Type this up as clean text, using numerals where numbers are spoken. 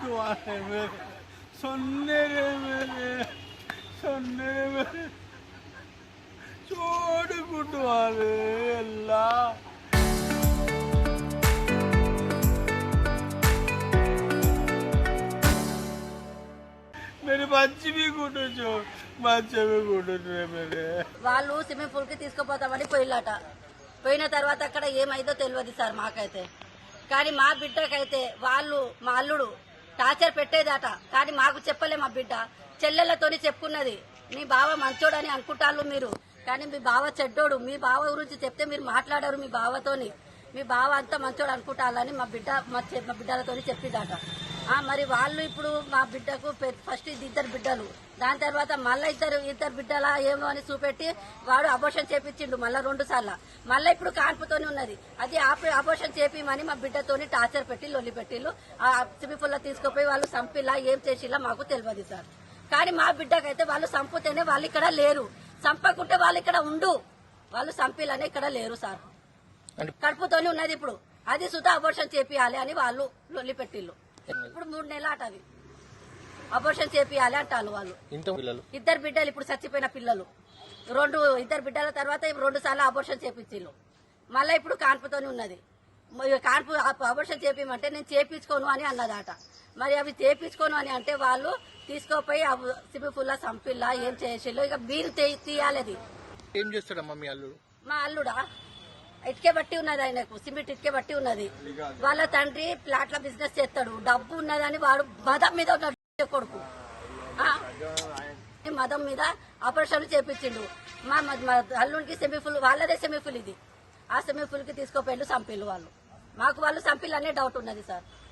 कुटवाने मेरे सुनने रे मेरे सुनने रे मेरे छोड़ कुटवाने अल्लाह मेरे बच्चे भी कुटो जो बच्चे भी कुटो रे मेरे వాళ్ళు స్విమ్మింగ్ పూల్ కి తీసుకుపోతామని పోయిల్లట. పోయిన తర్వాత అక్కడ ఏమైందో తెలియదు సార్ మాకైతే. కానీ మా బిడ్డకైతే వాళ్ళు మా అల్లుడు టార్చర్ పెట్టేదట. కానీ మాకు చెప్పలే. మా బిడ్డ చెల్లెళ్లతోని చెప్పుకున్నది, మీ బావ మంచోడని అనుకుంటారు మీరు, కానీ మీ బావ చెడ్డోడు. మీ బావ గురించి చెప్తే మీరు మాట్లాడారు మీ బావతోని. మీ బావ అంతా మంచోడు అనుకుంటారని మా బిడ్డలతోని చెప్పిందట. మరి వాళ్ళు ఇప్పుడు మా బిడ్డకు ఫస్ట్ ఇద్దరు బిడ్డలు, దాని తర్వాత మళ్ళీ ఇద్దరు బిడ్డలా ఏమో అని చూపెట్టి వాడు అబోర్షన్ చేపించిండు మళ్ళీ 2 సార్లు. మళ్ళీ ఇప్పుడు కాన్పుతోనే ఉన్నది. అది అబోర్షన్ చేపిమని మా బిడ్డతోని టార్చర్ పెట్టి లొల్లి పెట్టిళ్ళు. ఆ సిబిపుల్లా తీసుకుపోయి వాళ్ళు సంపిలా ఏం చేసిలా మాకు తెలియదు సార్. కానీ మా బిడ్డకైతే వాళ్ళు సంపుతేనే వాళ్ళు ఇక్కడ లేరు, సంపకుంటే వాళ్ళు ఇక్కడ ఉండు. వాళ్ళు సంపిలానే ఇక్కడ లేరు సార్. కడుపుతోనే ఉన్నది ఇప్పుడు. అది సుధా అబోర్షన్ చేపియాలి అని వాళ్ళు లొల్లి పెట్టిళ్ళు. ఇప్పుడు 3 నెలలు అట అది అబోర్షన్ చేపియాలి అంటారు వాళ్ళు. ఇద్దరు బిడ్డలు ఇప్పుడు చచ్చిపోయిన పిల్లలు. ఇద్దరు బిడ్డల తర్వాత 2 సార్లు అబోర్షన్ చేపించిళ్ళు. మళ్ళీ ఇప్పుడు కాన్పుతోనే ఉన్నది. కాన్పు అబోర్షన్ చేపిమంటే నేను చేపించుకోను అని అన్నదట. మరి అవి చేపించుకోను అని అంటే వాళ్ళు తీసుకోపోయి సిబిపుల్లా సంపిల్లా ఏం చేసిళ్ళు. ఇక మీరు తీయాలి. ఏం చేస్తాడమ్మా మీ అల్లుడు? మా అల్లుడా ఇటుకే బట్టి ఉన్నది, ఆయనకు సిమెంట్ ఇటుకే బట్టి ఉన్నది. వాళ్ళ తండ్రి ప్లాట్ల బిజినెస్ చేస్తాడు, డబ్బు ఉన్నదని వాడు మదం మీద ఉన్నాడు కొడుకు. మదం మీద ఆపరేషన్లు చేపించిండు. మా అల్లుడికి సెమీఫుల్, వాళ్ళదే సెమీఫుల్ ఇది. ఆ సెమీఫుల్ కి తీసుకోపోయిళ్ళు సంపిల్లు వాళ్ళు. మాకు వాళ్ళు సంపిల్ అనే డౌట్ ఉన్నది సార్.